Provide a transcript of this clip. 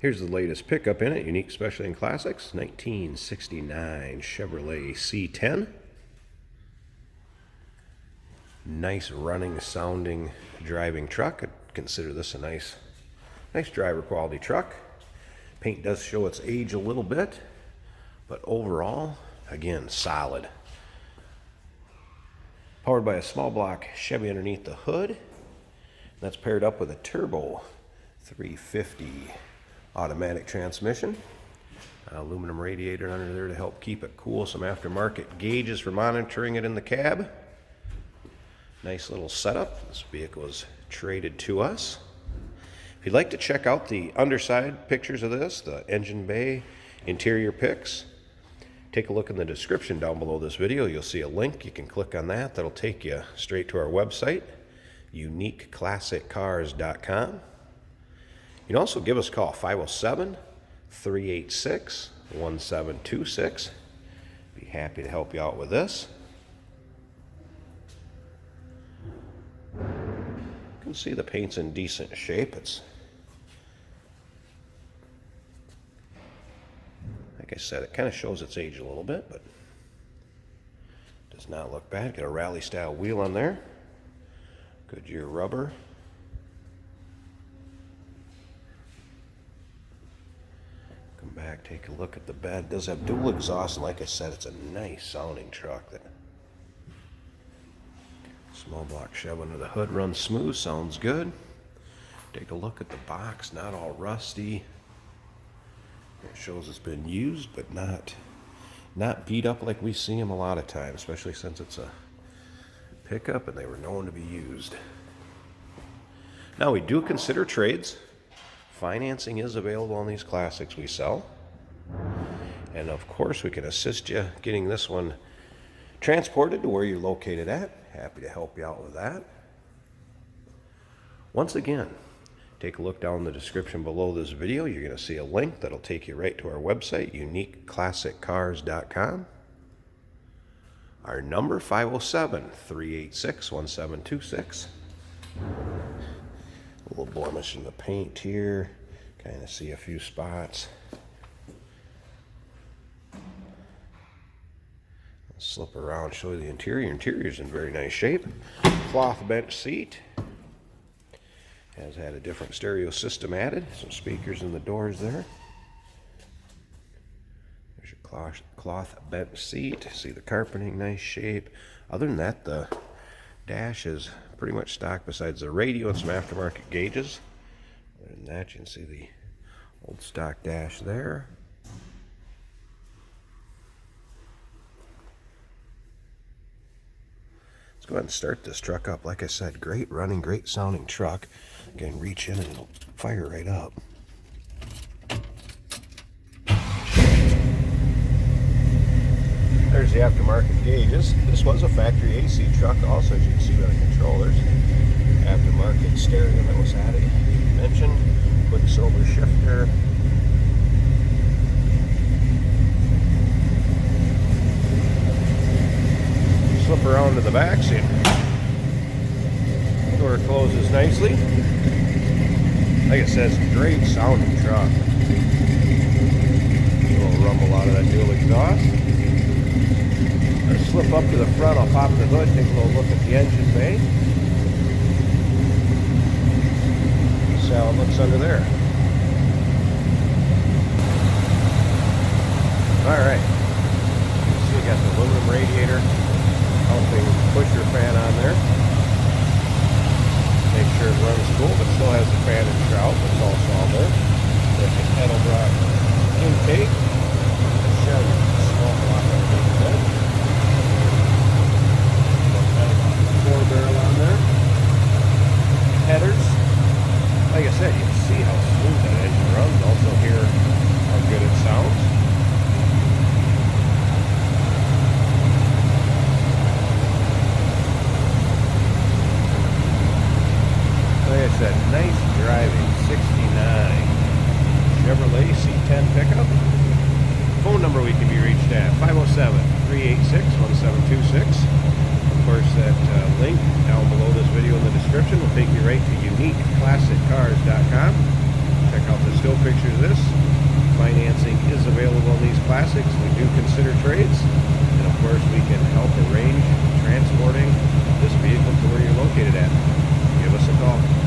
Here's the latest pickup in it, unique specialty and classics, 1969 Chevrolet C10. Nice running, sounding, driving truck. I'd consider this a nice driver quality truck. Paint does show its age a little bit, but overall, again, solid. Powered by a small block Chevy underneath the hood. That's paired up with a turbo 350 automatic transmission. Aluminum radiator under there to help keep it cool. Some aftermarket gauges for monitoring it in the cab. Nice little setup. This vehicle was traded to us. If you'd like to check out the underside pictures of this, the engine bay, interior pics, take a look in the description down below this video. You'll see a link. You can click on that. That'll take you straight to our website, uniqueclassiccars.com. You can also give us a call, 507-386-1726. Be happy to help you out with this. You can see the paint's in decent shape. It's, like I said, it kind of shows its age a little bit, but does not look bad. Got a rally style wheel on there. Goodyear rubber. Come back, take a look at the bed. It does have dual exhaust, and like I said, it's a nice sounding truck. That small block Chevy under the hood runs smooth, sounds good. Take a look at the box, not all rusty. It shows it's been used, but not beat up like we see them a lot of times, especially since it's a pickup and they were known to be used. Now, we do consider trades. Financing is available on these classics we sell. And of course, we can assist you getting this one transported to where you're located at. Happy to help you out with that. Once again, take a look down in the description below this video. You're going to see a link that'll take you right to our website, uniqueclassiccars.com. Our number, 507-386-1726. A little blemish in the paint here. Kind of see a few spots. Slip around, show you the interior. Interior's in very nice shape. Cloth bench seat. Has had a different stereo system added. Some speakers in the doors there. There's your cloth bench seat. See the carpeting, nice shape. Other than that, the dash is pretty much stock besides the radio and some aftermarket gauges. Other than that, you can see the old stock dash there. Let's go ahead and start this truck up. Like I said, great running, great sounding truck. Again, reach in and it'll fire right up. There's the aftermarket gauges. This was a factory AC truck also, as you can see by the controllers. Aftermarket stereo that was added, mentioned. Quicksilver shifter. Slip around to the back, see door closes nicely. Like I said, it's a great sounding truck. A little rumble out of that dual exhaust. Let's slip up to the front. I'll pop the hood, take a little look at the engine bay. See how it looks under there. Alright. So you got the aluminum radiator helping pusher fan on there. Make sure it runs cool, but still has the fan and shroud. That's also on there. There's the pedal drive intake. Chevy small block underneath there. Four barrel on there. Headers. Like I said, you can see how smooth that engine runs. Also hear how good it sounds. Like I said, nice driving 69 Chevrolet C10 pickup. Phone number we can be reached at 507-386-1726. Of course, that link down below this video in the description will take you right to uniqueclassiccars.com. Check check out the still pictures of this. Financing is available on these classics. We do consider trades. And of course, we can help arrange transporting this vehicle to where you're located at. Give us a call.